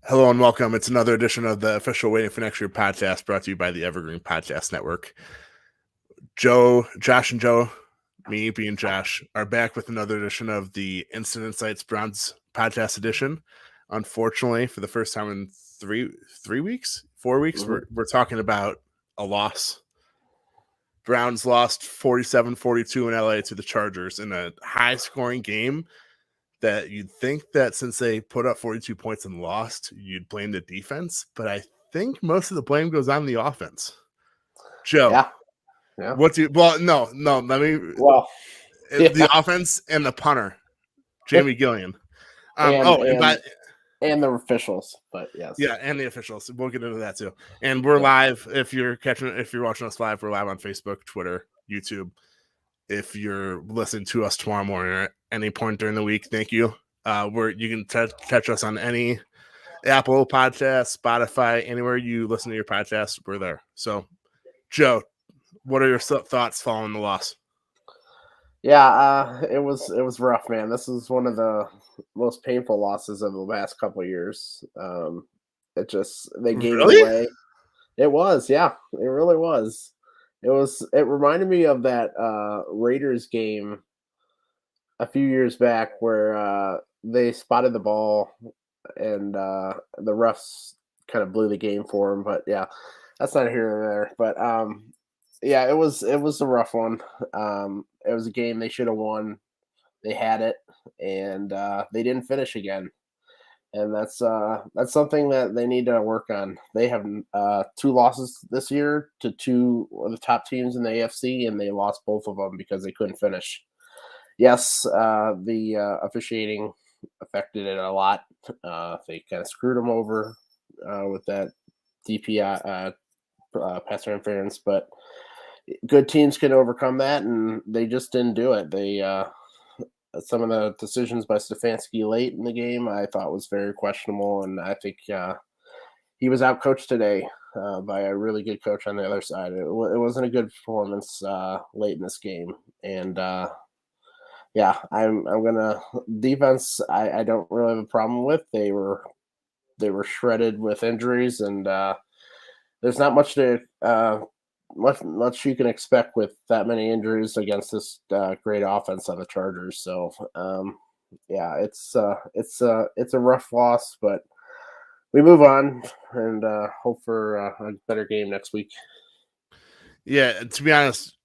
Hello and welcome. It's another edition of the official Waiting for Next Year podcast brought to you by the Evergreen Podcast Network. Josh and Joe, me being Josh, are back with another edition of the Incident Sites Browns podcast edition. Unfortunately, for the first time in 4 weeks, we're talking about a loss. Browns lost 47-42 in LA to the Chargers in a high-scoring game that you'd think that since they put up 42 points and lost, you'd blame the defense, but I think most of the blame goes on the offense. Joe, Yeah. The offense and the punter, Jamie Gillian. And the officials, but yes. Yeah, and the officials. We'll get into that too. And we're live. If you're watching us live, we're live on Facebook, Twitter, YouTube. If you're listening to us tomorrow morning or at any point during the week, thank you. You can catch us on any Apple podcast, Spotify, anywhere you listen to your podcast, we're there. So, Joe, what are your thoughts following the loss? Yeah, it was rough, man. This is one of the most painful losses of the last couple of years. They gave it away. It was, yeah, it really was. It reminded me of that Raiders game a few years back where they spotted the ball and the refs kind of blew the game for them. But yeah, that's not here or there. But yeah, it was a rough one. It was a game they should have won. They had it, and they didn't finish again. And that's something that they need to work on. They have 2 losses this year to 2 of the top teams in the AFC, and they lost both of them because they couldn't finish. Yes, the officiating affected it a lot. They kind of screwed them over with that DPI pass interference, but good teams can overcome that, and they just didn't do it. They some of the decisions by Stefanski late in the game I thought was very questionable, and I think he was outcoached today by a really good coach on the other side. It wasn't a good performance late in this game, and yeah, I'm gonna defense. I don't really have a problem with. They were shredded with injuries, and there's not much to much you can expect with that many injuries against this great offense on the Chargers. So yeah, it's a rough loss, but we move on and hope for a better game next week. Yeah, to be honest,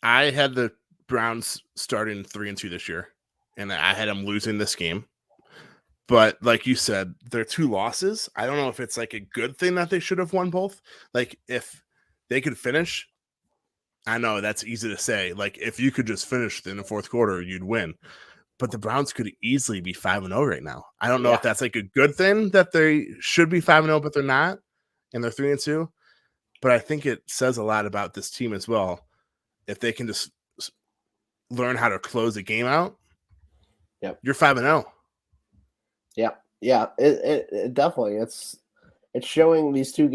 I had the Browns starting 3-2 this year, and I had them losing this game. But like you said, their 2 losses, I don't know if it's like a good thing that they should have won both. Like if they could finish, I know that's easy to say. Like if you could just finish in the fourth quarter, you'd win. But the Browns could easily be 5-0 right now. I don't know if that's like a good thing that they should be 5-0, but they're not, and they're 3-2. But I think it says a lot about this team as well. If they can just learn how to close a game out, you're 5-0. Yeah, it definitely it's showing these 2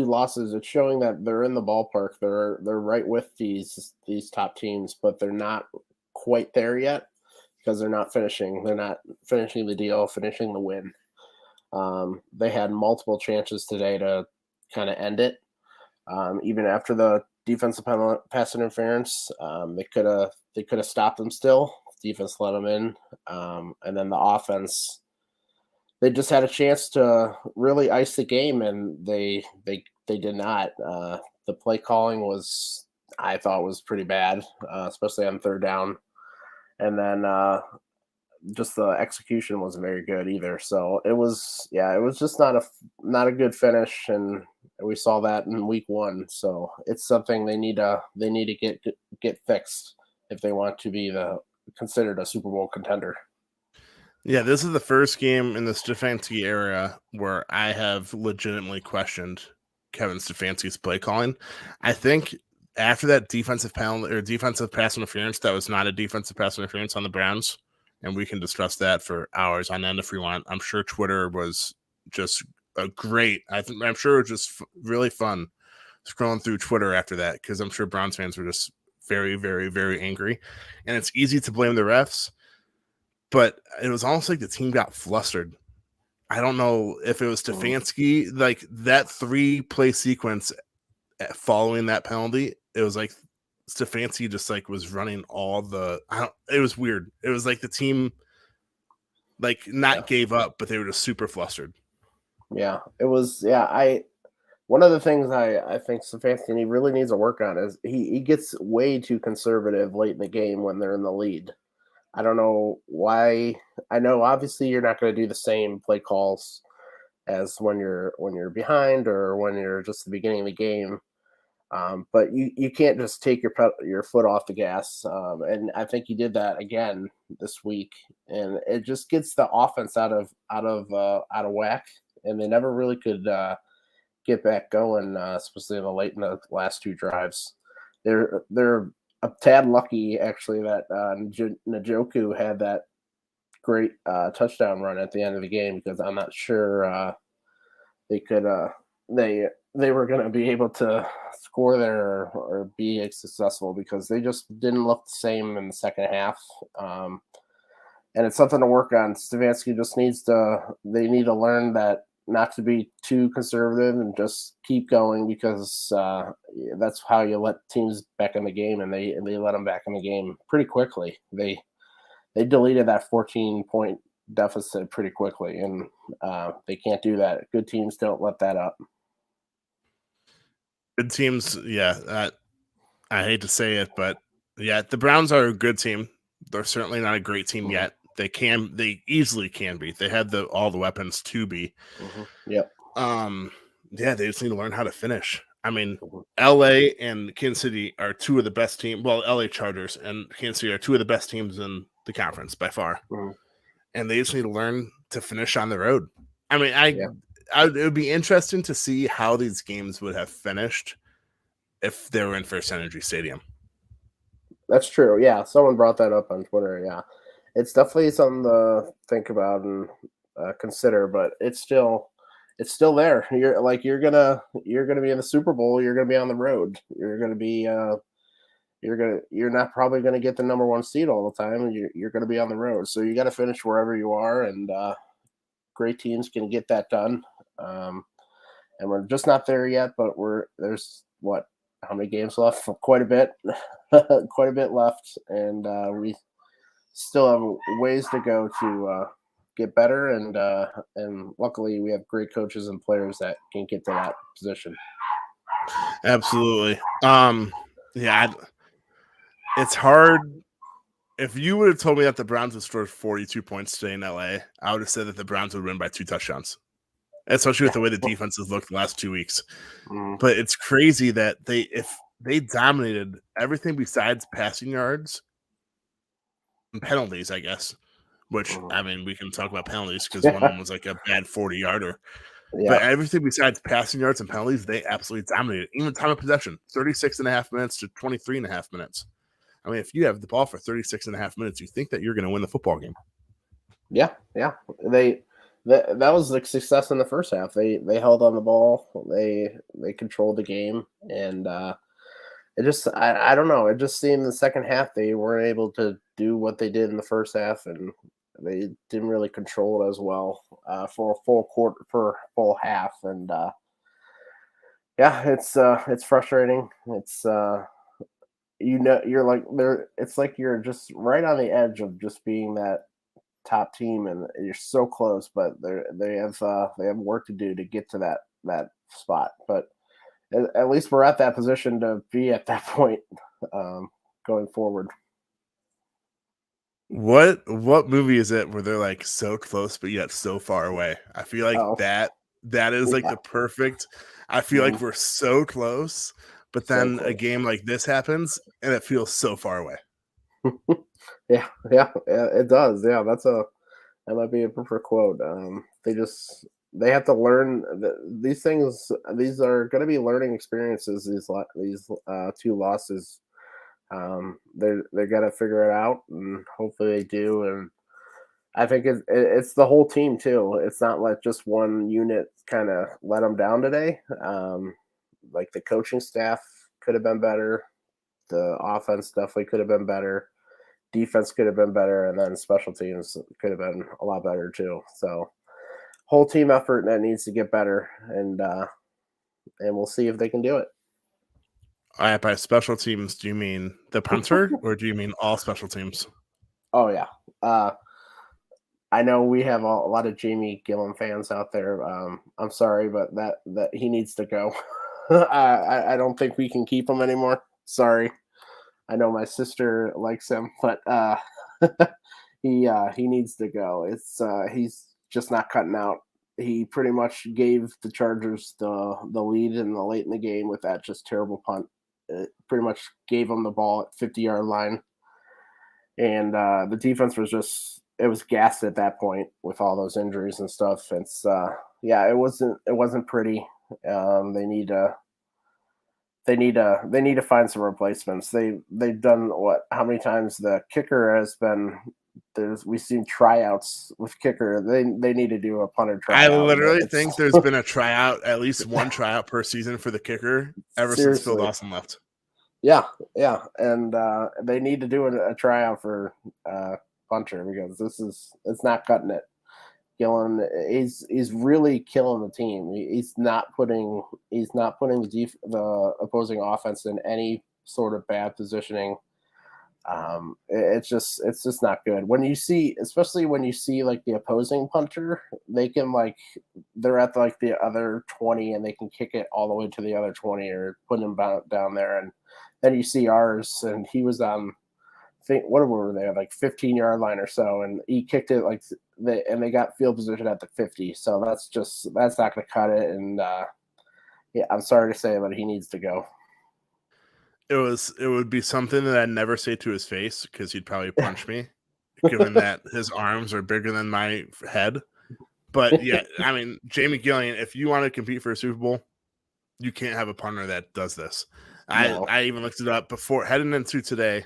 losses. It's showing that they're in the ballpark. They're right with these top teams, but they're not quite there yet because they're not finishing. They're not finishing the deal, finishing the win. They had multiple chances today to kind of end it. Even after the defensive pass interference, they could have stopped them still. Defense let them in, and then the offense. They just had a chance to really ice the game, and they did not. The play calling I thought was pretty bad, especially on third down, and then just the execution wasn't very good either. So it was just not a good finish, and we saw that in week 1. So it's something they need to get fixed if they want to be considered a Super Bowl contender. Yeah, this is the first game in the Stefanski era where I have legitimately questioned Kevin Stefanski's play calling. I think after that defensive penalty or defensive pass interference, that was not a defensive pass interference on the Browns, and we can discuss that for hours on end if we want. I'm sure Twitter was just I'm sure it was just really fun scrolling through Twitter after that because I'm sure Browns fans were just very, very, very angry, and it's easy to blame the refs. But it was almost like the team got flustered. I don't know if it was Stefanski, like that 3-play sequence following that penalty. It was like Stefanski just like was running all the. It was weird. It was like the team like not gave up, but they were just super flustered. Yeah, it was. Yeah, one of the things I think Stefanski really needs to work on is he gets way too conservative late in the game when they're in the lead. I don't know why. I know obviously you're not going to do the same play calls as when you're behind or when you're just the beginning of the game. But you can't just take your foot off the gas. And I think he did that again this week, and it just gets the offense out of whack, and they never really could get back going, especially in the last two drives. They're a tad lucky actually that Njoku had that great touchdown run at the end of the game, because I'm not sure they could they were going to be able to score there or be successful, because they just didn't look the same in the second half. And it's something to work on. Stefanski just they need to learn that not to be too conservative and just keep going, because that's how you let teams back in the game, and they let them back in the game pretty quickly. They deleted that 14-point deficit pretty quickly, and they can't do that. Good teams don't let that up. Good teams, yeah. I hate to say it, but yeah, the Browns are a good team. They're certainly not a great team yet. They easily can be. They had all the weapons to be. Yep. Yeah, they just need to learn how to finish. I mean, LA and Kansas City are two of the best teams. Well, LA Chargers and Kansas City are two of the best teams in the conference by far. And they just need to learn to finish on the road. I mean, it would be interesting to see how these games would have finished if they were in First Energy Stadium. That's true. Yeah, someone brought that up on Twitter. Yeah, it's definitely something to think about and consider. But it's still there. You're gonna be in the Super Bowl. You're gonna be on the road. You're gonna be you're not probably gonna get the number one seed all the time. You're gonna be on the road, so you got to finish wherever you are. And great teams can get that done. And we're just not there yet. But there's how many games left? Quite a bit. Quite a bit left, and we still have ways to go to get better. And luckily, we have great coaches and players that can get to that position. Absolutely. Yeah, it's hard. If you would have told me that the Browns would score 42 points today in LA, I would have said that the Browns would win by 2 touchdowns, especially with the way the defense has looked the last 2 weeks. But it's crazy that if they dominated everything besides passing yards and penalties, I guess, which, I mean, we can talk about penalties because one of them was like a bad 40-yarder. Yeah. But everything besides passing yards and penalties, they absolutely dominated. Even time of possession, 36.5 minutes to 23.5 minutes. I mean, if you have the ball for 36.5 minutes, you think that you're going to win the football game. Yeah. That was the success in the first half. They held on the ball. They controlled the game, and it just I don't know. It just seemed the second half they weren't able to do what they did in the first half, and they didn't really control it as well for a full quarter, for a full half. And it's frustrating. It's you're like there. It's like you're just right on the edge of just being that top team, and you're so close, but they have work to do to get to that spot. But at least we're at that position to be at that point going forward. What movie is it where they're like so close but yet so far away? I feel like that is like the perfect. I feel like we're so close, but then a game like this happens and it feels so far away. Yeah, it does. Yeah, that might be a perfect quote. They have to learn these things. These are going to be learning experiences. These 2 losses. They got to figure it out, and hopefully they do. And I think it's the whole team too. It's not like just one unit kind of let them down today. Like the coaching staff could have been better. The offense definitely could have been better. Defense could have been better, and then special teams could have been a lot better too. So whole team effort that needs to get better, and we'll see if they can do it. By special teams, do you mean the punter or do you mean all special teams? Oh yeah. I know we have a lot of Jamie Gillan fans out there. I'm sorry, but that he needs to go. I don't think we can keep him anymore. Sorry. I know my sister likes him, but he needs to go. He's just not cutting out. He pretty much gave the Chargers the lead in the late in the game with that just terrible punt. It pretty much gave them the ball at 50-yard line, and the defense was just it was gassed at that point with all those injuries and stuff. It's it wasn't pretty. They need to find some replacements. They've done what? How many times the kicker has been? We've seen tryouts with kicker. They need to do a punter tryout. I literally think there's been a tryout, at least one tryout per season for the kicker ever since Phil Dawson left. Yeah, and they need to do a tryout for punter because it's not cutting it. Gillan, he's really killing the team. He's not putting the opposing offense in any sort of bad positioning. It's just not good. Especially when you see like the opposing punter, they can they're at like the other 20 and they can kick it all the way to the other 20 or put them down there. And then you see ours, and he was on. What were they, like 15-yard line or so, and he kicked it and they got field position at the 50. So that's not going to cut it. And I'm sorry to say, but he needs to go. It would be something that I'd never say to his face because he'd probably punch me, given that his arms are bigger than my head. But yeah, I mean, Jamie Gillan, if you want to compete for a Super Bowl, you can't have a punter that does this. No. I even looked it up before heading into today.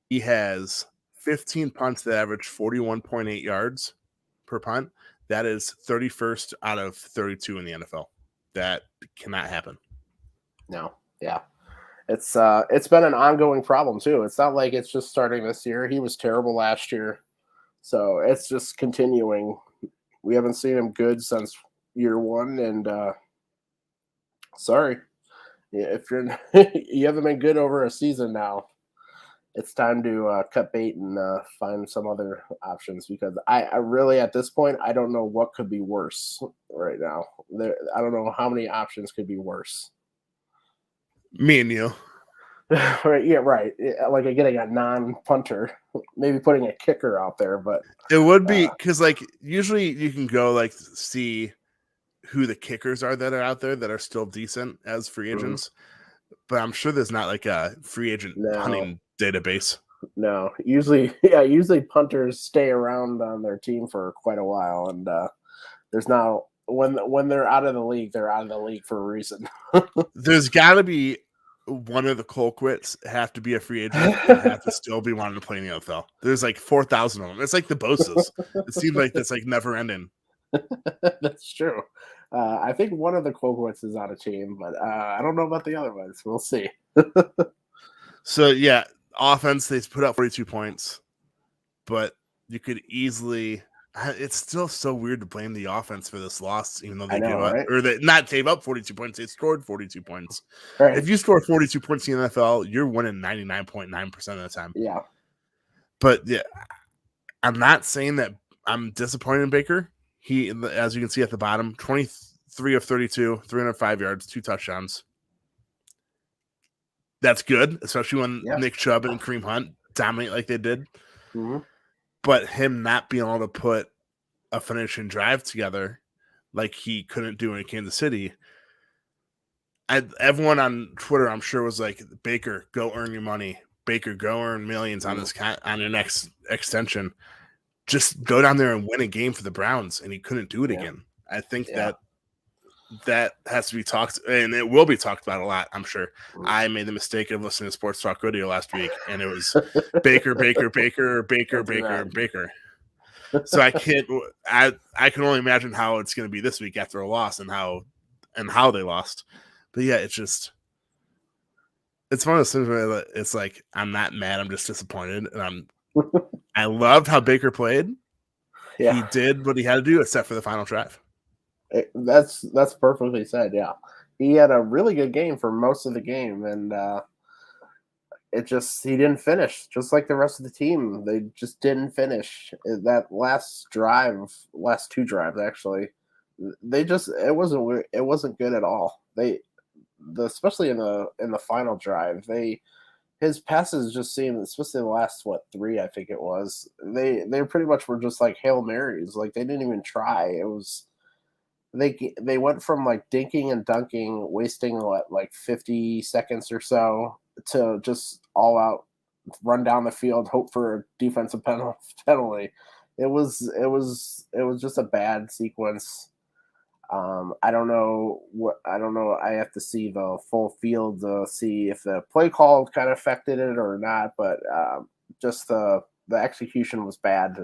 He has 15 punts that average 41.8 yards per punt. That is 31st out of 32 in the NFL. That cannot happen. No, yeah. It's been an ongoing problem too. It's not like it's just starting this year. He was terrible last year. So it's just continuing. We haven't seen him good since year one, and sorry. If you haven't been good over a season now, it's time to cut bait and find some other options because I really, at this point, I don't know what could be worse right now. I don't know how many options could be worse. Me and you. Right, yeah, right. Like getting a non-punter, maybe putting a kicker out there, but it would be because usually you can go see who the kickers are that are out there that are still decent as free agents. Mm-hmm. But I'm sure there's not like a free agent punting database. No, usually punters stay around on their team for quite a while, and there's not when they're out of the league, they're out of the league for a reason. There's got to be one of the Colquitts have to be a free agent and have to still be wanting to play in the NFL. There's 4,000 of them. It's like the Bosas. It seems like that's never ending. That's true. I think one of the Colquitts is on a team, but I don't know about the other ones. We'll see. So yeah, offense, they put up 42 points, but you could easily. It's still so weird to blame the offense for this loss, even though they gave up, right? Or they not gave up 42 points. They scored 42 points. Right. If you score 42 points in the NFL, you're winning 99.9% of the time. Yeah. But yeah, I'm not saying that I'm disappointed in Baker. He, as you can see at the bottom, 23 of 32, 305 yards, 2 touchdowns. That's good, especially when Nick Chubb and Kareem Hunt dominate like they did. Mm-hmm. But him not being able to put a finishing drive together like he couldn't do in Kansas City, everyone on Twitter, I'm sure, was like, Baker, go earn your money. Baker, go earn millions on your next extension. Just go down there and win a game for the Browns, and he couldn't do it again. I think that has to be talked, and it will be talked about a lot, I'm sure. I made the mistake of listening to Sports Talk Radio last week, and it was Baker. So I can only imagine how it's going to be this week after a loss and how they lost. But yeah, it's one of those things where it's like, I'm not mad, I'm just disappointed, and I loved how Baker played. He did what he had to do, except for the final drive. That's perfectly said. Yeah, he had a really good game for most of the game, and he didn't finish. Just like the rest of the team, they just didn't finish that last two drives actually. It wasn't good at all. Especially in the final drive, his passes just seemed, especially the last three, I think it was, they pretty much were just like Hail Marys. Like they didn't even try. It was they went from like dinking and dunking, wasting like 50 seconds or so, to just all out run down the field, hope for a defensive penalty. It was just a bad sequence. I don't know. I have to see the full field to see if the play call kind of affected it or not. But just the execution was bad,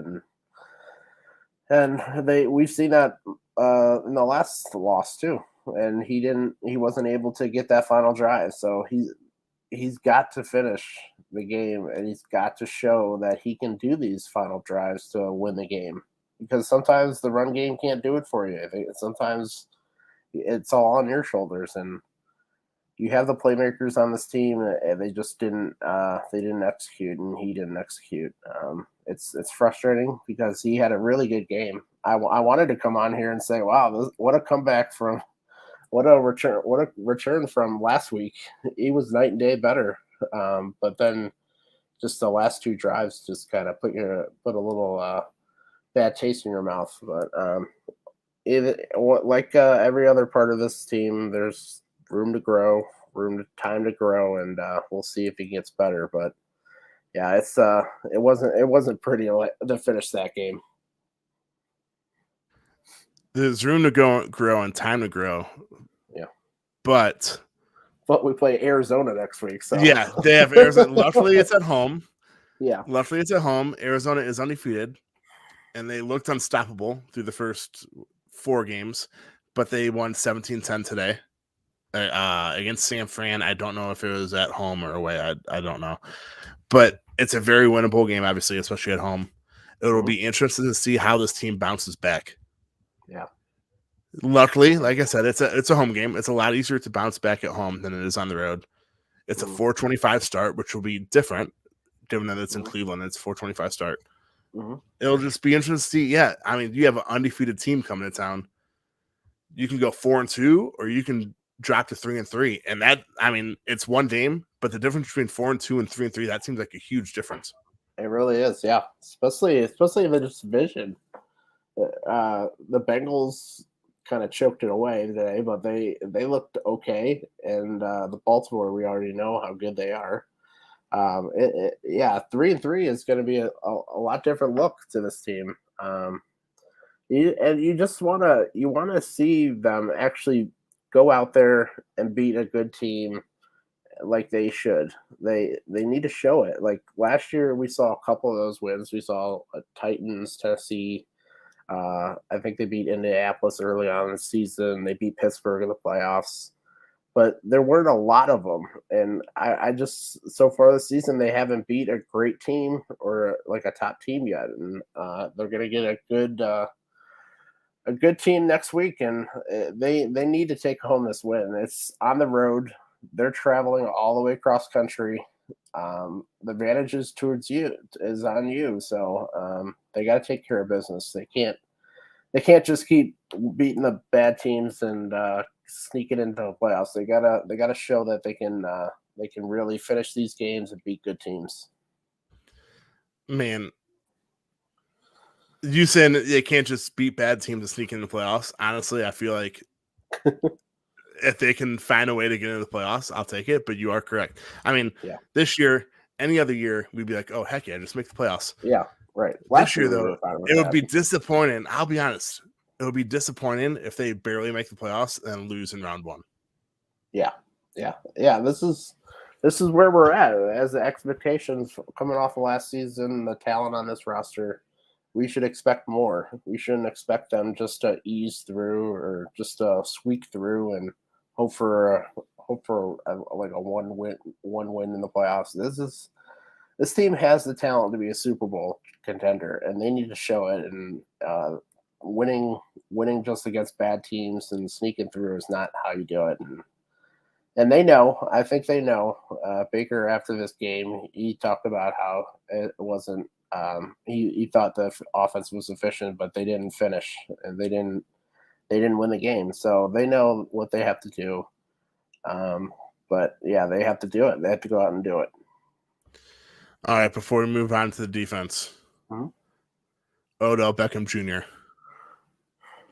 and we've seen that in the last loss too. And he wasn't able to get that final drive. So he's got to finish the game, and he's got to show that he can do these final drives to win the game. Because sometimes the run game can't do it for you. I think sometimes it's all on your shoulders, and you have the playmakers on this team, and they just didn't execute, and he didn't execute. It's frustrating because he had a really good game. I wanted to come on here and say, wow, what a comeback from what a return from last week. He was night and day better, but then just the last two drives just kind of put a little bad taste in your mouth. But like every other part of this team, there's room to grow, time to grow, and we'll see if he gets better. But yeah, it wasn't pretty to finish that game. There's room to grow and time to grow. Yeah, but we play Arizona next week, so yeah, they have Arizona. Luckily, it's at home. Yeah, luckily it's at home. Arizona is undefeated, and they looked unstoppable through the first 4 games, but they won 17-10 today against San Fran. I don't know if it was at home or away. I don't know, but it's a very winnable game, obviously, especially at home. It'll be interesting to see how this team bounces back. Yeah. Luckily, like I said, it's a home game. It's a lot easier to bounce back at home than it is on the road. It's a 4:25 start, which will be different, given that it's in Cleveland. It's 4:25 start. It'll just be interesting to see. Yeah, I mean, you have an undefeated team coming to town. You can go 4-2, or you can drop to 3-3, and that, I mean, it's one game, but the difference between 4-2 and 3-3, that seems like a huge difference. It really is, yeah. Especially in the division. The Bengals kind of choked it away today, but they looked okay, and the Baltimore, we already know how good they are. 3-3 is going to be a lot different look to this team. You just want to see them actually go out there and beat a good team like they should. They need to show it. Like last year, we saw a couple of those wins. We saw Titans, Tennessee. I think they beat Indianapolis early on in the season. They beat Pittsburgh in the playoffs, but there weren't a lot of them. And I just, so far this season, they haven't beat a great team or like a top team yet. And they're going to get a good team next week, and they need to take home this win. It's on the road. They're traveling all the way across country. The advantage is on you. So they got to take care of business. They can't just keep beating the bad teams and sneaking into the playoffs. They gotta show that they can really finish these games and beat good teams. Man, you saying that they can't just beat bad teams and sneak into the playoffs? Honestly, I feel like if they can find a way to get into the playoffs, I'll take it. But you are correct. I mean, This year, any other year, we'd be like, oh, heck yeah, just make the playoffs. Yeah, right. This year, though, it would be disappointing. I'll be honest. It would be disappointing if they barely make the playoffs and lose in round 1. Yeah. This is where we're at. As the expectations coming off of last season, the talent on this roster, we should expect more. We shouldn't expect them just to ease through or just to squeak through and hope for like a one win in the playoffs. this team has the talent to be a Super Bowl contender, and they need to show it. And winning just against bad teams and sneaking through is not how you do it. And they know. I think they know. Baker, after this game, he talked about how it wasn't. He thought the offense was efficient, but they didn't finish, and they didn't win the game. So they know what they have to do. But yeah, they have to do it. They have to go out and do it. All right, before we move on to the defense, Odell Beckham Jr.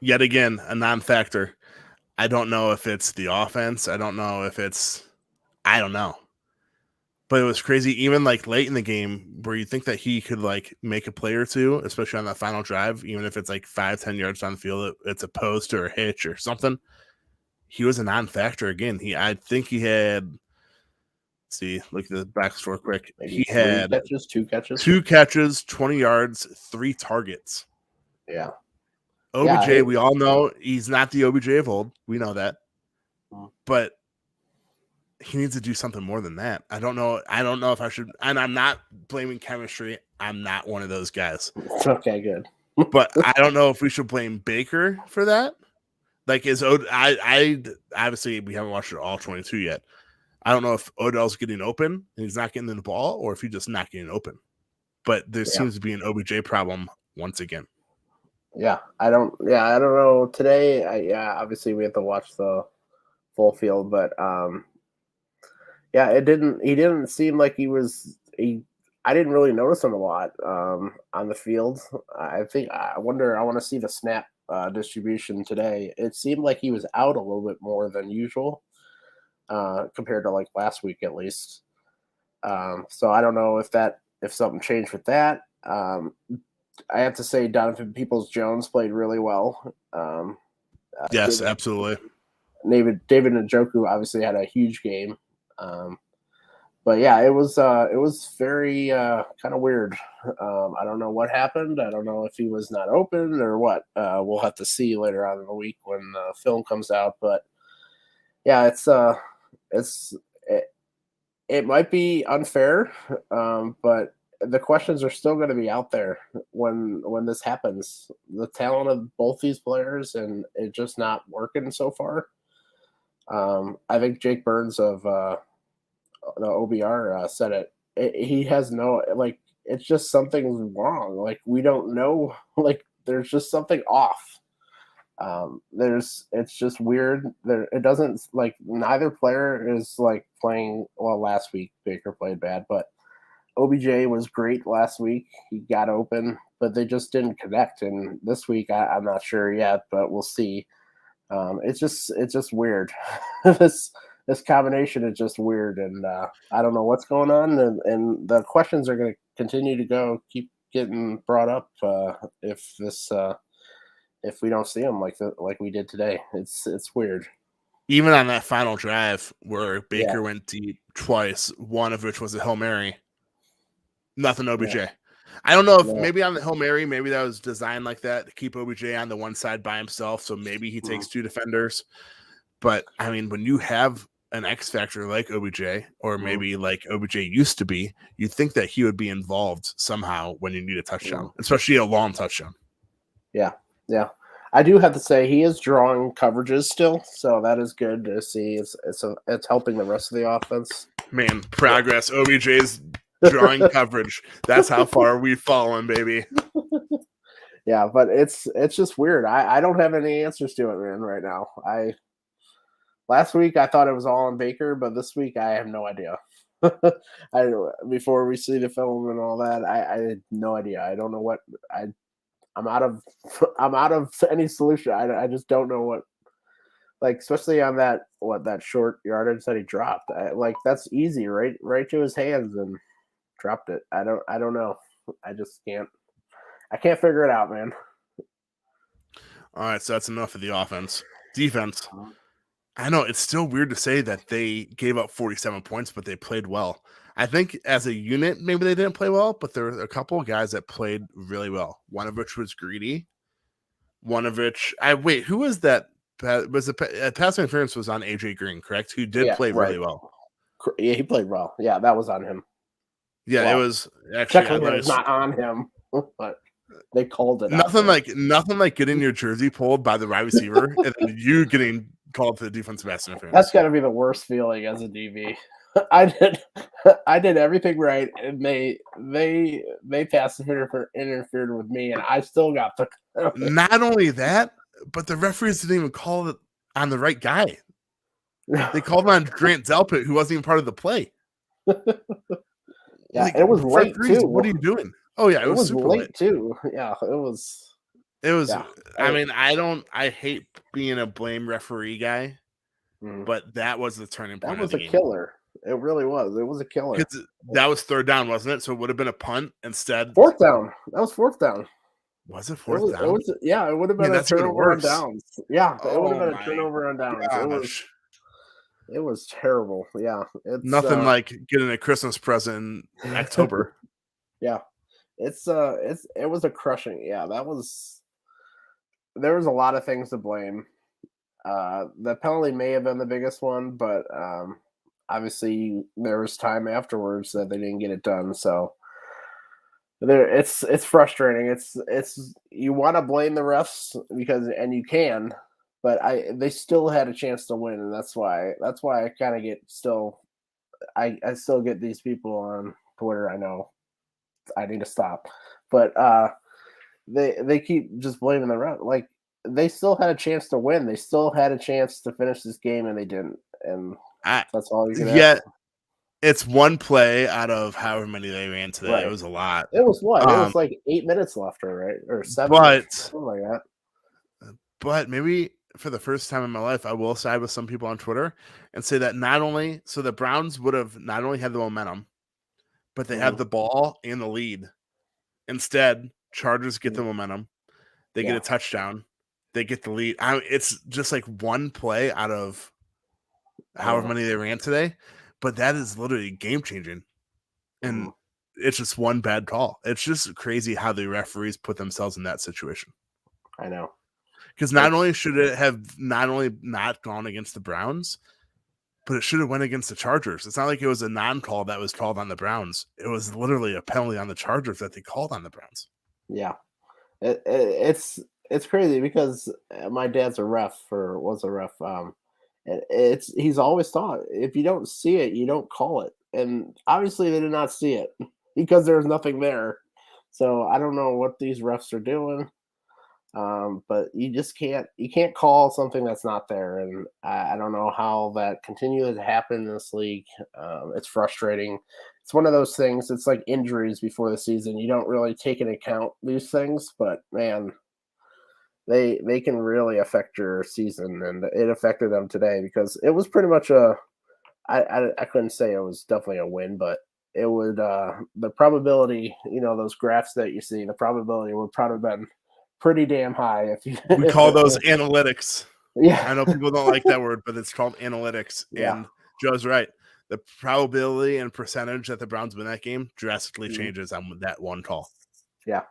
Yet again, a non-factor. I don't know if it's the offense. I don't know. But it was crazy, even like late in the game where you think that he could like make a play or two, especially on that final drive, even if it's like 5-10 yards down the field, it's a post or a hitch or something. He was a non-factor again. I think he had, see, look at the back score quick. Maybe he had two catches, 20 yards, 3 targets. Yeah. OBJ, we all know he's not the OBJ of old. We know that. But he needs to do something more than that. I don't know if I should, and I'm not blaming chemistry. I'm not one of those guys. Okay, good. But I don't know if we should blame Baker for that. Like, I obviously we haven't watched it all 22 yet. I don't know if Odell's getting open and he's not getting the ball, or if he's just not getting open. But there seems to be an OBJ problem once again. Yeah, I don't know. Today, obviously we have to watch the full field, but he didn't seem like I didn't really notice him a lot on the field. I want to see the snap distribution today. It seemed like he was out a little bit more than usual compared to like last week at least. So I don't know if something changed with that. I have to say Donovan Peoples-Jones played really well. Yes, absolutely. David Njoku obviously had a huge game. But yeah, it was very kind of weird. I don't know what happened. I don't know if he was not open or what. We'll have to see later on in the week when the film comes out. But yeah, it might be unfair, but the questions are still going to be out there when this happens. The talent of both these players, and it just not working so far. I think Jake Burns of the OBR said it. He has no, like, it's just something's wrong. Like, we don't know, like, there's just something off. It's just weird. It doesn't, like, neither player is like playing well. Last week Baker played bad, but OBJ was great last week. He got open, but they just didn't connect. And this week I'm not sure yet, but we'll see. It's just weird. This combination is just weird, and I don't know what's going on. And the questions are going to continue to keep getting brought up if we don't see them like we did today. It's weird. Even on that final drive where Baker went deep twice, one of which was a Hail Mary. Nothing OBJ. Yeah. I don't know if maybe on the Hail Mary, maybe that was designed like that to keep OBJ on the one side by himself. So maybe he takes 2 defenders. But I mean, when you have an X factor like OBJ, or maybe like OBJ used to be, you'd think that he would be involved somehow when you need a touchdown, especially a long touchdown. Yeah. Yeah. I do have to say he is drawing coverages still. So that is good to see. It's helping the rest of the offense. Man, progress. OBJ's drawing coverage. That's how far we've fallen, baby. Yeah, but it's just weird. I don't have any answers to it, man, right now. Last week I thought it was all on Baker, but this week I have no idea. Before we see the film and all that, I had no idea. I don't know what I'm out of any solution. I just don't know what, like, especially on that short yardage that he dropped. That's easy, right to his hands, and dropped it. I don't know. I just can't figure it out, man. All right, so that's enough of the offense. Defense. I know it's still weird to say that they gave up 47 points, but they played well. I think as a unit, maybe they didn't play well, but there were a couple of guys that played really well. One of which was Greedy. One of which, who was that? Was the pass interference was on AJ Green, correct? Who did play really well. Yeah, he played well. Yeah, that was on him. Yeah, Well, it was actually technically it's not on him, but they called it. nothing like getting your jersey pulled by the wide receiver and then you getting called for the defensive pass interference. That's got to be the worst feeling as a DB. I did everything right, and they passed interfered with me, and I still got the. Not only that, but the referees didn't even call it on the right guy. They called on Grant Delpit, who wasn't even part of the play. Yeah, it was late too. What are you doing? Oh yeah, it was super late too. Yeah, it was. It was. Yeah. I mean, I hate being a blame referee guy, but that was the turning point. That was a killer. It really was. It was a killer. That was third down, wasn't it? So it would have been a punt instead. Fourth down. That was fourth down. Was it fourth down? It was. Yeah, it would have been a turnover on downs. Yeah, it would have been a turnover on downs. It was terrible. Yeah, it's nothing like getting a Christmas present in October. Yeah, it was a crushing. Yeah, that was. There was a lot of things to blame. The penalty may have been the biggest one, but obviously there was time afterwards that they didn't get it done. So it's frustrating. It's you want to blame the refs and you can, but they still had a chance to win, and that's why I kind of get still. I still get these people on Twitter. I know I need to stop, but they keep just blaming the ref. Like they still had a chance to win. They still had a chance to finish this game, and they didn't. And that's all you can ask. It's one play out of however many they ran today. Right. It was a lot. It was what? It was like 8 minutes left, or 7, something like that. But maybe for the first time in my life, I will side with some people on Twitter and say that the Browns would have not only had the momentum, but they had the ball and the lead. Instead, Chargers get the momentum. They get a touchdown. They get the lead. It's just like one play out of however many they ran today, but that is literally game changing. And it's just one bad call. It's just crazy how the referees put themselves in that situation. I know. Because not only should it have not gone against the Browns, but it should have went against the Chargers. It's not like it was a non-call that was called on the Browns. It was literally a penalty on the Chargers that they called on the Browns. Yeah. It's crazy because my dad's was a ref. He's always thought if you don't see it, you don't call it. And obviously they did not see it because there's nothing there. So I don't know what these refs are doing. But you just can't call something that's not there. And I don't know how that continues to happen in this league. It's frustrating. It's one of those things. It's like injuries before the season. You don't really take into account these things, but man, they can really affect your season, and it affected them today because it was pretty much I couldn't say it was definitely a win, but it would the probability, those graphs that you see, the probability would probably have been pretty damn high. If you we call those analytics. Yeah, I know people don't like that word, but it's called analytics. Yeah. And Joe's right. The probability and percentage that the Browns win that game drastically changes on that one call. Yeah.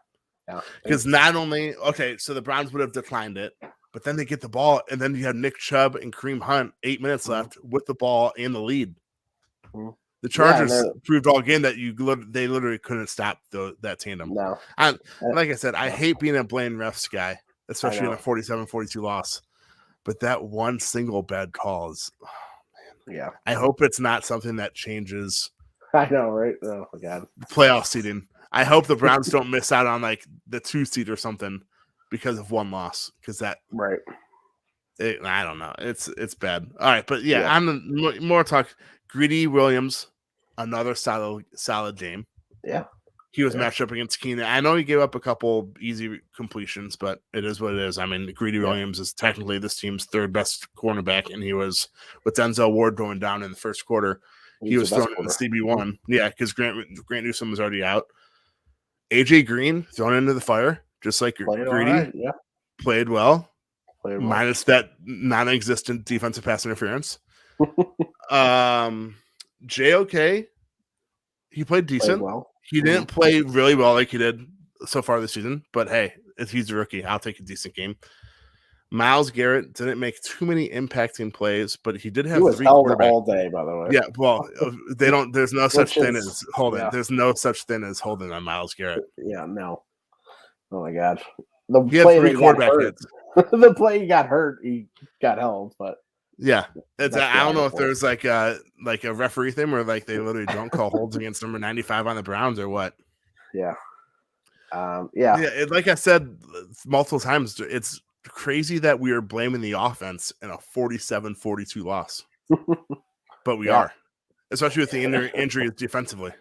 Because not only, so the Browns would have declined it, but then they get the ball, and then you have Nick Chubb and Kareem Hunt, 8 minutes left with the ball and the lead. The Chargers proved all game that they literally couldn't stop that tandem. No. Like I said, I hate being a blame refs guy, especially in a 47-42 loss. But that one single bad call is, yeah. I hope it's not something that changes. I know, right? Oh my God. Playoff seeding. I hope the Browns don't miss out on like the 2 seed or something because of one loss. Because that, right? I don't know. It's bad. All right, but I'm more talk. Greedy Williams, another solid game. Yeah, he was matched up against Keenan. I know he gave up a couple easy completions, but it is what it is. I mean, Greedy Williams is technically this team's third best cornerback, and he was with Denzel Ward going down in the first quarter. He was thrown in the CB1. Yeah, because Grant Newsome was already out. AJ Green thrown into the fire, just like Greedy. Right. Yeah, played well. Minus that non-existent defensive pass interference. JOK, he played decent. He didn't play really well like he did so far this season, but hey, if he's a rookie, I'll take a decent game. Myles Garrett didn't make too many impacting plays, but he did He have was 3 held quarterbacks. all day, by the way. Yeah, well, they don't. There's no such thing is- as holding. yeah. There's no such thing as holding on Myles Garrett. Yeah, no. Oh my god. The He had play 3 that got quarterback hurt. hits. The play he got hurt, he got held, but Yeah, it's. That's I don't know if wonderful. there's like a referee thing where like they literally don't call holds against number 95 on the Browns or what. yeah. Yeah. Yeah, like I said multiple times, it's crazy that we are blaming the offense in a 47-42 loss. But we Yeah. are, especially with the injuries defensively.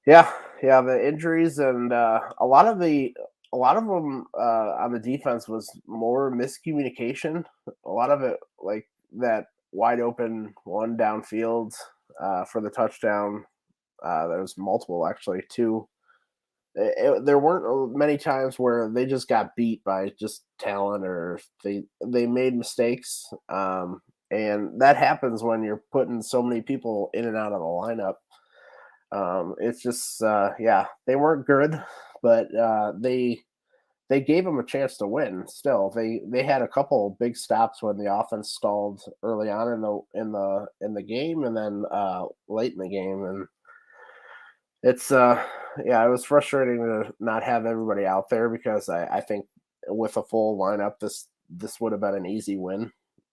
Yeah, the injuries and a lot of them on the defense was more miscommunication. A lot of it, like that wide open one downfield for the touchdown. There was multiple, actually, too. There weren't many times where they just got beat by just talent or they made mistakes. And that happens when you're putting so many people in and out of the lineup. It's just they weren't good, but they gave them a chance to win. Still, they had a couple big stops when the offense stalled early on in the game, and then late in the game, and it's it was frustrating to not have everybody out there because I think with a full lineup this would have been an easy win.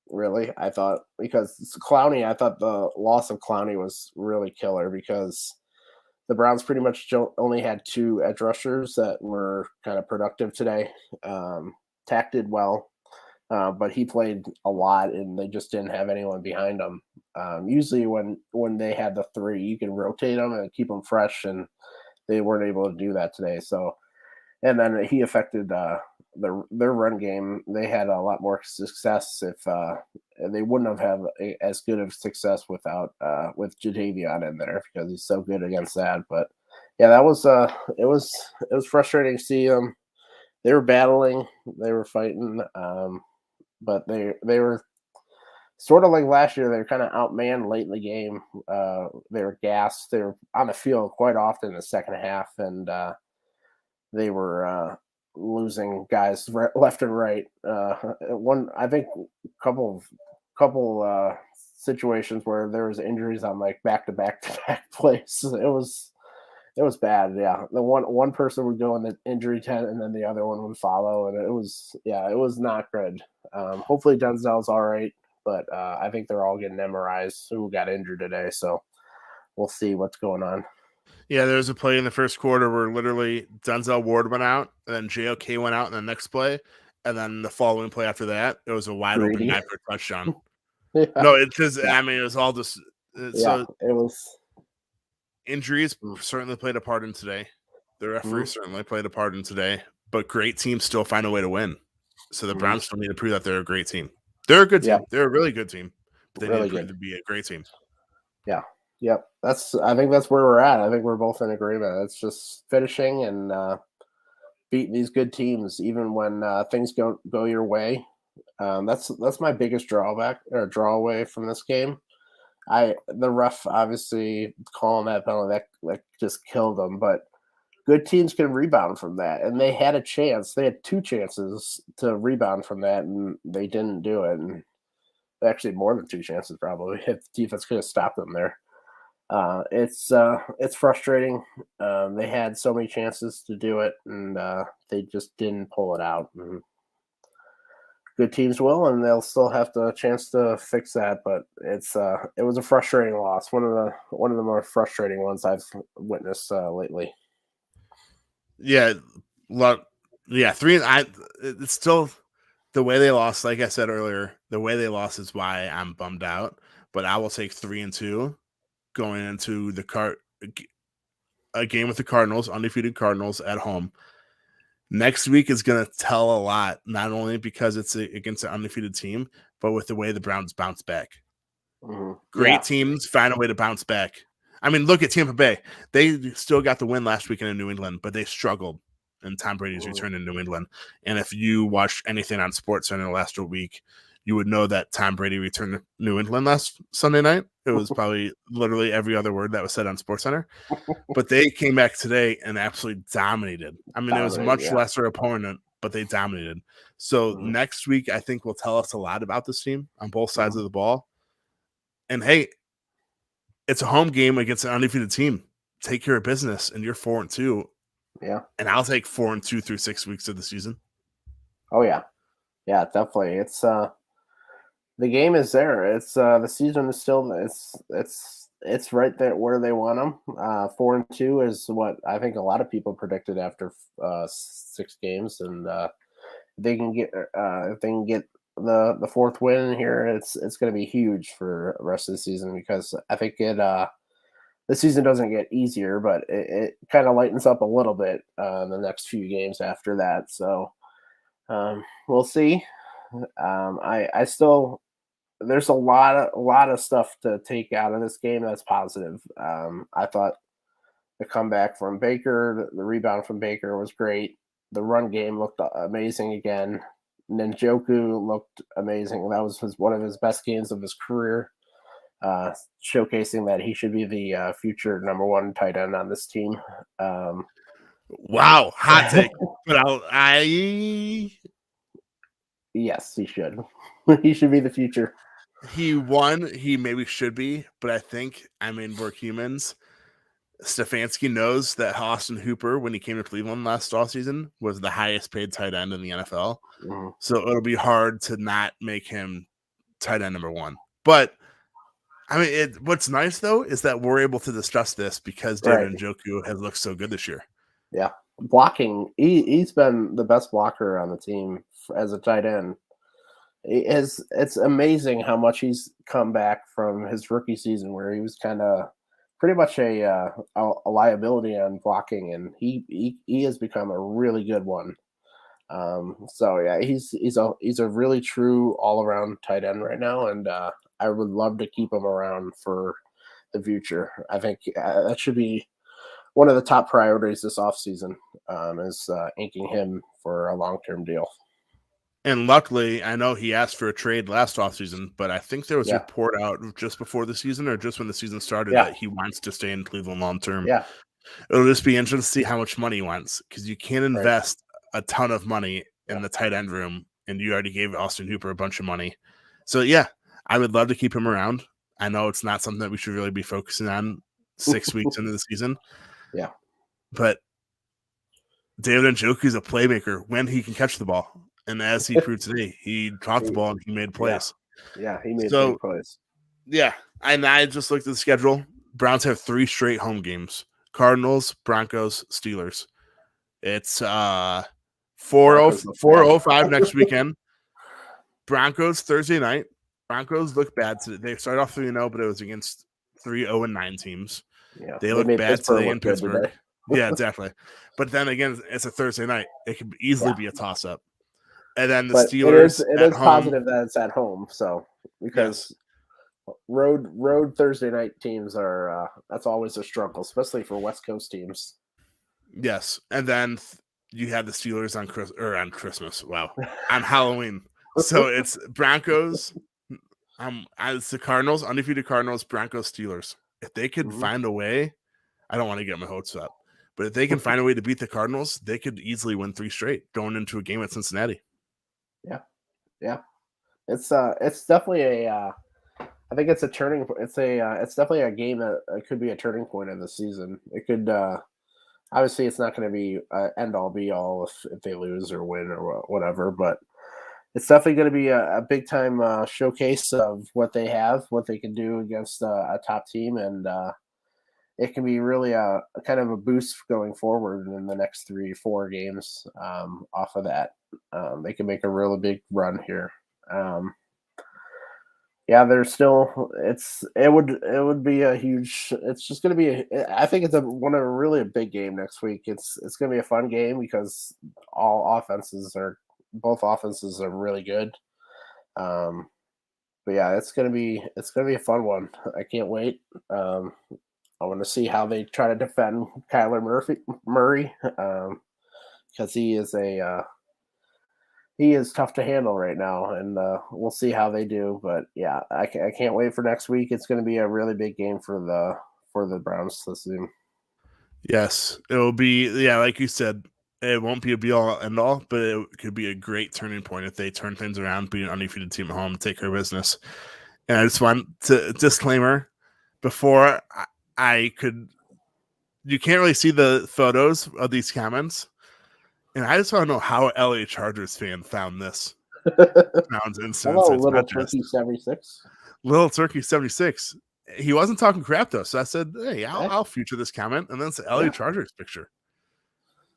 Really, I thought, because Clowney, I thought the loss of Clowney was really killer because the Browns pretty much only had 2 edge rushers that were kind of productive today. Tack did well, but he played a lot, and they just didn't have anyone behind him. Usually, when they had the 3, you can rotate them and keep them fresh, and they weren't able to do that today. So, and then he affected their run game. They had a lot more success if they wouldn't have had as good of success without with Jadeveon in there because he's so good against that. But yeah, that was it was frustrating to see them. They were battling, they were fighting, but they were sort of like last year. They were kind of outmanned late in the game. They were gassed. They were on the field quite often in the second half, and they were losing guys left and right. I think couple situations where there was injuries on like back to back plays. It was bad. Yeah, the one person would go in the injury tent, and then the other one would follow, and it was not good. Hopefully Denzel's all right, but I think they're all getting MRIs who got injured today, so we'll see what's going on. Yeah, there was a play in the first quarter where literally Denzel Ward went out, and then JOK went out in the next play, and then the following play after that, it was a wide open guy for a touchdown. Yeah. No, it's just, I mean, it was all just so it was. Injuries certainly played a part in today. The referee certainly played a part in today, but great teams still find a way to win. So the Browns still need to prove that they're a great team. They're a good team. They're a really good team, but they need to prove to be a great team. Yeah. Yep. I think that's where we're at. I think we're both in agreement. It's just finishing and beating these good teams, even when things go your way. That's my biggest drawaway from this game. The ref obviously calling that penalty that just killed them, but good teams can rebound from that, and they had a chance. They had 2 chances to rebound from that, and they didn't do it. And actually, more than 2 chances probably if the defense could have stopped them there. It's frustrating. They had so many chances to do it, and they just didn't pull it out. And good teams will, and they'll still have the chance to fix that. But it was a frustrating loss. One of the more frustrating ones I've witnessed lately. Yeah, 3. It's still the way they lost. Like I said earlier, the way they lost is why I'm bummed out. But I will take 3-2 going into a game with the Cardinals, undefeated Cardinals at home. Next week is going to tell a lot, not only because it's against an undefeated team, but with the way the Browns bounce back. Great teams find a way to bounce back. I mean, look at Tampa Bay. They still got the win last weekend in New England, but they struggled in Tom Brady's return in New England. And if you watched anything on SportsCenter last week, you would know that Tom Brady returned to New England last Sunday night. It was probably literally every other word that was said on SportsCenter. But they came back today and absolutely dominated. I mean, it was a much lesser opponent, but they dominated. So next week, I think will tell us a lot about this team on both sides of the ball. And hey, it's a home game against an undefeated team. Take care of business, and you're 4-2. Yeah, and I'll take 4-2 through 6 weeks of the season. Oh yeah, yeah, definitely. It's the game is there. It's the season is still it's right there where they want them. 4-2 is what I think a lot of people predicted after 6 games, and they can get if they can get the fourth win here, it's going to be huge for the rest of the season because I think the season doesn't get easier, but it kind of lightens up a little bit the next few games after that. So we'll see. I still there's a lot of stuff to take out of this game that's positive. I thought the comeback from Baker, the rebound from Baker was great. The run game looked amazing again. Njoku looked amazing. That was one of his best games of his career, showcasing that he should be the future number 1 tight end on this team. Wow, hot take. But yes, he should. He should be the future. He maybe should be, but I think, we're humans. Stefanski knows that Austin Hooper, when he came to Cleveland last offseason, was the highest paid tight end in the NFL. So it'll be hard to not make him tight end number 1. But what's nice though is that we're able to discuss this because David Njoku has looked so good this year. Yeah, blocking. He's been the best blocker on the team as a tight end. It's amazing how much he's come back from his rookie season, where he was kind of pretty much a liability on blocking, and he has become a really good one. So yeah, he's a really true all around tight end right now, and I would love to keep him around for the future. I think that should be one of the top priorities this offseason, is inking him for a long-term deal. And luckily, I know he asked for a trade last offseason, but I think there was a report out just before the season or just when the season started that he wants to stay in Cleveland long term. Yeah. It'll just be interesting to see how much money he wants, because you can't invest a ton of money in the tight end room, and you already gave Austin Hooper a bunch of money. So, yeah, I would love to keep him around. I know it's not something that we should really be focusing on 6 weeks into the season. Yeah. But David Njoku is a playmaker when he can catch the ball. And as he proved today, he caught the ball and he made plays. Yeah, he made big plays. Yeah, and I just looked at the schedule. Browns have 3 straight home games: Cardinals, Broncos, Steelers. It's 4:05 next weekend. Broncos Thursday night. Broncos look bad today. They started off 3-0, but it was against 3-0-9 teams. Yeah, they look bad today in Pittsburgh. Yeah, definitely. But then again, it's a Thursday night. It could easily be a toss-up. And then the Steelers. It is positive that it's at home, so because road Thursday night teams are that's always a struggle, especially for West Coast teams. Yes, and then you had the Steelers on Christmas. Wow, on Halloween. So it's Broncos. It's the Cardinals, undefeated Cardinals, Broncos, Steelers. If they could find a way, I don't want to get my hopes up, but if they can find a way to beat the Cardinals, they could easily win 3 straight going into a game at Cincinnati. Yeah. It's definitely I think it's a turning. It's definitely a game that could be a turning point in the season. It could obviously it's not going to be end all be all if they lose or win or whatever, but it's definitely going to be a big time showcase of what they can do against a top team, and it can be really a kind of a boost going forward in the next 3-4 games off of that. They can make a really big run here. There's still it would be a huge. It's just going to be. I think it's really a big game next week. It's going to be a fun game because both offenses are really good. But yeah, it's going to be a fun one. I can't wait. I want to see how they try to defend Kyler Murray, because he is tough to handle right now, and we'll see how they do. But yeah, I can't wait for next week. It's going to be a really big game for the Browns to see. Yes, it will be. Yeah, like you said, It won't be a be-all, end-all, but it could be a great turning point if they turn things around, beat an undefeated team at home, take care of business. And I just want to disclaimer before I could. You can't really see the photos of these comments, and I just want to know how LA Chargers fan found this Browns instance. Hello, Little Turkey 76. Little Turkey 76. He wasn't talking crap though, so I said, "Hey, I'll feature this comment," and then it's the LA Chargers picture.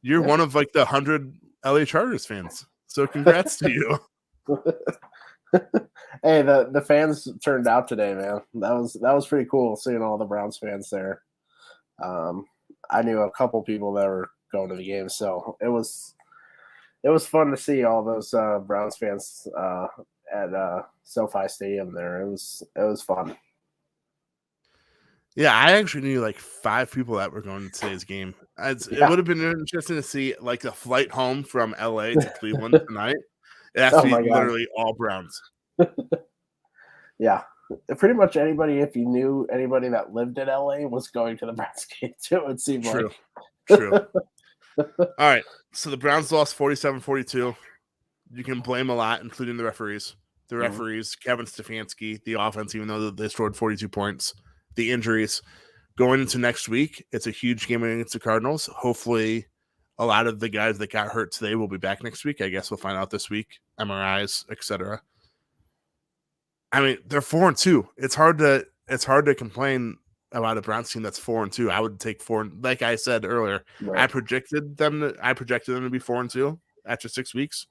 You're one of like the 100 LA Chargers fans, so congrats to you. Hey, the fans turned out today, man. That was pretty cool seeing all the Browns fans there. I knew a couple people that were going to the game, so it was fun to see all those Browns fans at SoFi Stadium there. It was fun. Yeah, I actually knew like 5 people that were going to today's game. It would have been interesting to see like a flight home from LA to Cleveland tonight. It has to be literally all Browns. Yeah. Pretty much anybody, if you knew anybody that lived in LA, was going to the Browns game too, it seemed True. like. True. All right. So the Browns lost 47-42. You can blame a lot, including the referees. The referees, Kevin Stefanski, the offense, even though they scored 42 points, the injuries. Going into next week, it's a huge game against the Cardinals. Hopefully, a lot of the guys that got hurt today will be back next week. I guess we'll find out this week. MRIs, etc. I mean, they're 4-2. It's hard to complain about a Browns team that's 4-2. I would take 4. Like I said earlier, right. I projected them to be 4-2 after 6 weeks.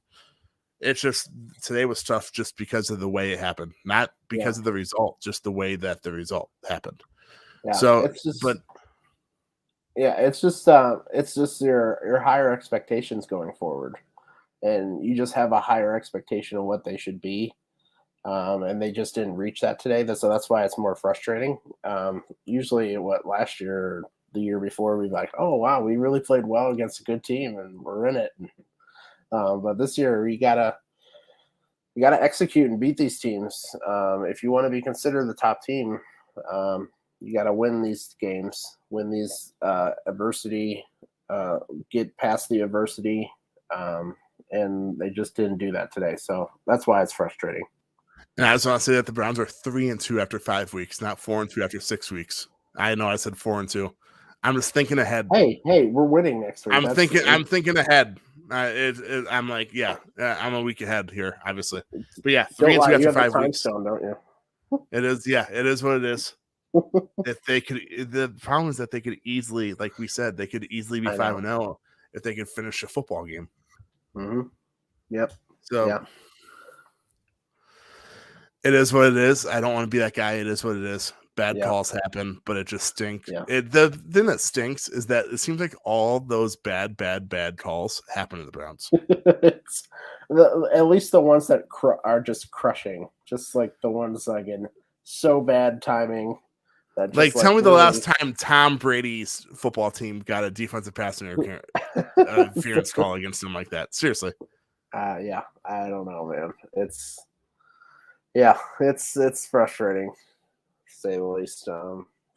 It's just today was tough just because of the way it happened, not because of the result, just the way that the result happened. Yeah, so it's just your higher expectations going forward, and you just have a higher expectation of what they should be. And they just didn't reach that today. So that's why it's more frustrating. Usually last year or the year before, we'd be like, oh, wow, we really played well against a good team and we're in it. But this year you gotta execute and beat these teams. If you want to be considered the top team, you got to win these games, win these adversity, get past the adversity. And they just didn't do that today. So that's why it's frustrating. And I just want to say that the Browns are 3-2 after 5 weeks, not 4-2 after 6 weeks. I know I said 4-2. I'm just thinking ahead. Hey, we're winning next week. I'm thinking ahead. I'm like, I'm a week ahead here, obviously. But yeah, 3-2 after 5 weeks. Stone, don't you? It is, it is what it is. If they could, the problem is that they could easily, like we said, they could easily be 5-0 if they could finish a football game. Mm-hmm. Yep. So. Yeah. It is what it is. I don't want to be that guy. It is what it is. Bad calls happen, but it just stinks. Yeah. The thing that stinks is that it seems like all those bad calls happen to the Browns. At least the ones that are just crushing, just like the ones like in so bad timing. That just, tell me the last time Tom Brady's football team got a defensive pass interference call against them like that. Seriously. I don't know, man. It's frustrating, to say the least.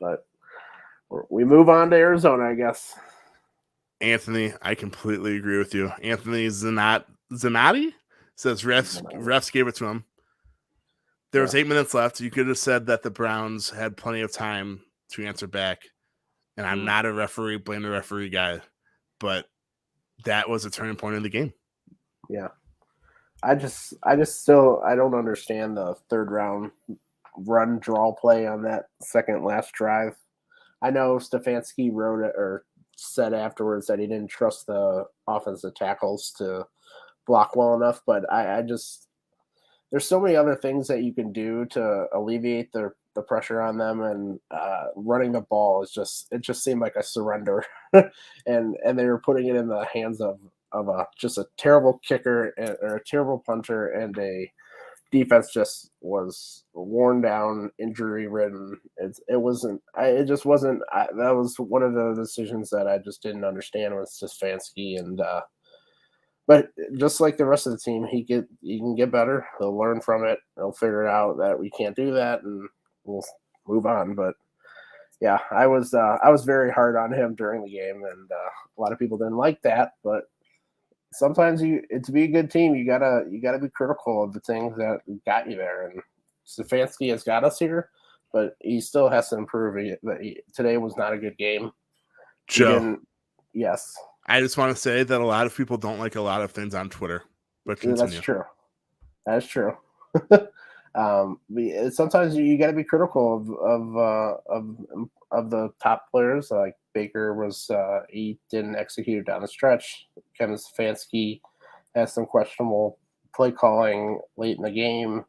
But we move on to Arizona, I guess. Anthony, I completely agree with you. Anthony Zanotti says refs gave it to him. There was 8 minutes left. You could have said that the Browns had plenty of time to answer back. And I'm not a referee, blame the referee guy. But that was a turning point in the game. Yeah. I don't understand the third round run draw play on that second last drive. I know Stefanski wrote it or said afterwards that he didn't trust the offensive tackles to block well enough, but I just there's so many other things that you can do to alleviate the pressure on them, and running the ball it just seemed like a surrender, and they were putting it in the hands of just a terrible kicker or a terrible punter, and a defense just was worn down, injury ridden. That was one of the decisions that I just didn't understand with Stefanski. And but just like the rest of the team, he can get better. He'll learn from it. He'll figure it out that we can't do that, and we'll move on. But I was very hard on him during the game, and a lot of people didn't like that, but sometimes to be a good team, you gotta be critical of the things that got you there. And Stefanski has got us here, but he still has to improve. Today was not a good game. Joe, yes, I just want to say that a lot of people don't like a lot of things on Twitter, but continue. that's true. That's true. Sometimes you got to be critical of the top players. Like Baker he didn't execute down the stretch. Kevin Stefanski has some questionable play calling late in the game,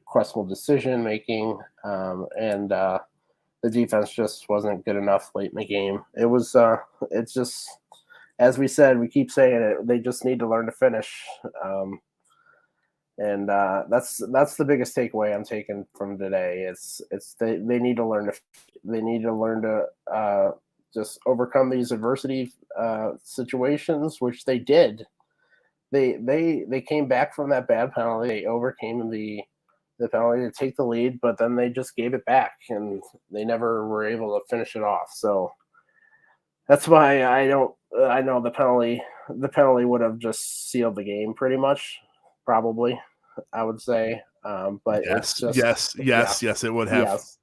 questionable decision making, and the defense just wasn't good enough late in the game. It's just, as we said, we keep saying it. They just need to learn to finish. And that's the biggest takeaway I'm taking from today. They need to learn to just overcome these adversity situations, which they did. They came back from that bad penalty. They overcame the penalty to take the lead, but then they just gave it back, and they never were able to finish it off. So that's why I know the penalty would have just sealed the game pretty much, probably. I would say, but yes, it would have. Yes,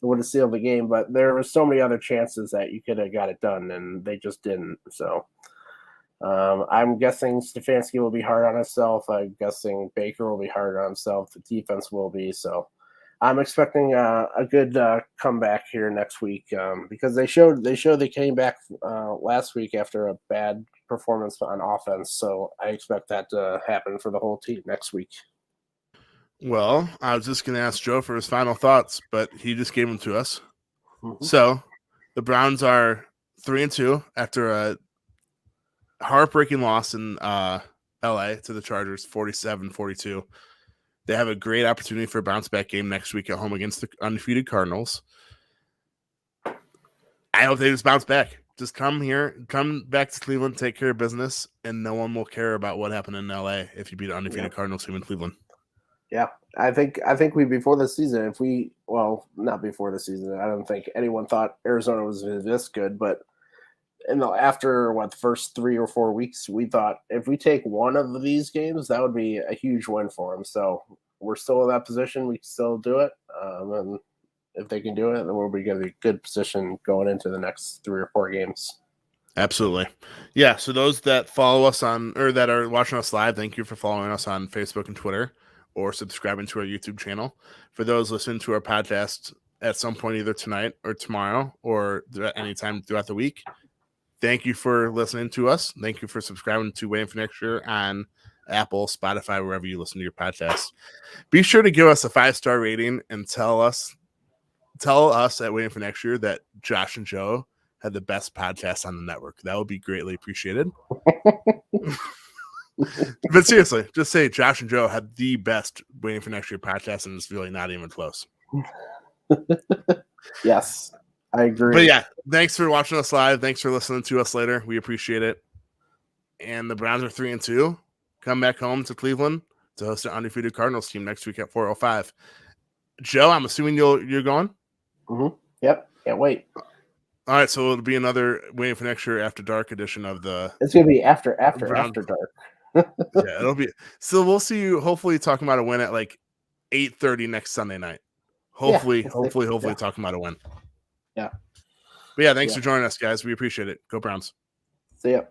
it would have sealed the game. But there were so many other chances that you could have got it done, and they just didn't. So I'm guessing Stefanski will be hard on himself. I'm guessing Baker will be hard on himself. The defense will be. So I'm expecting a good comeback here next week because they came back last week after a bad performance on offense. So I expect that to happen for the whole team next week. Well, I was just going to ask Joe for his final thoughts, but he just gave them to us. Mm-hmm. So the Browns are 3-2 after a heartbreaking loss in LA to the Chargers, 47-42. They have a great opportunity for a bounce back game next week at home against the undefeated Cardinals. I hope they just bounce back. Just come back to Cleveland, take care of business, and no one will care about what happened in LA if you beat an undefeated Cardinals team in Cleveland. Yeah, I think before the season, not before the season, I don't think anyone thought Arizona was this good, but after the first 3 or 4 weeks, we thought if we take one of these games, that would be a huge win for them. So we're still in that position. We can still do it. And if they can do it, then we'll be in a good position going into the next 3 or 4 games. Absolutely. Yeah. So those that follow us that are watching us live, thank you for following us on Facebook and Twitter or subscribing to our YouTube channel. For those listening to our podcast at some point, either tonight or tomorrow or at any time throughout the week, thank you for listening to us. Thank you for subscribing to Waiting for Next Year on Apple, Spotify, wherever you listen to your podcast. Be sure to give us a 5-star rating and tell us at Waiting for Next Year that Josh and Joe had the best podcast on the network. That would be greatly appreciated. But seriously, just say Josh and Joe had the best Waiting for Next Year podcast, and it's really not even close. Yes, I agree. But yeah, thanks for watching us live. Thanks for listening to us later. We appreciate it. And the Browns are 3-2. Come back home to Cleveland to host an undefeated Cardinals team next week at 4:05. Joe, I'm assuming you're going? Mm-hmm. Yep. Can't wait. All right, so it'll be another Waiting for Next Year After Dark edition of the. It's gonna be after dark. Yeah, it'll be. So we'll see you hopefully talking about a win at like 8:30 next Sunday night. Hopefully talking about a win. Yeah. But yeah, thanks for joining us, guys. We appreciate it. Go Browns. See ya.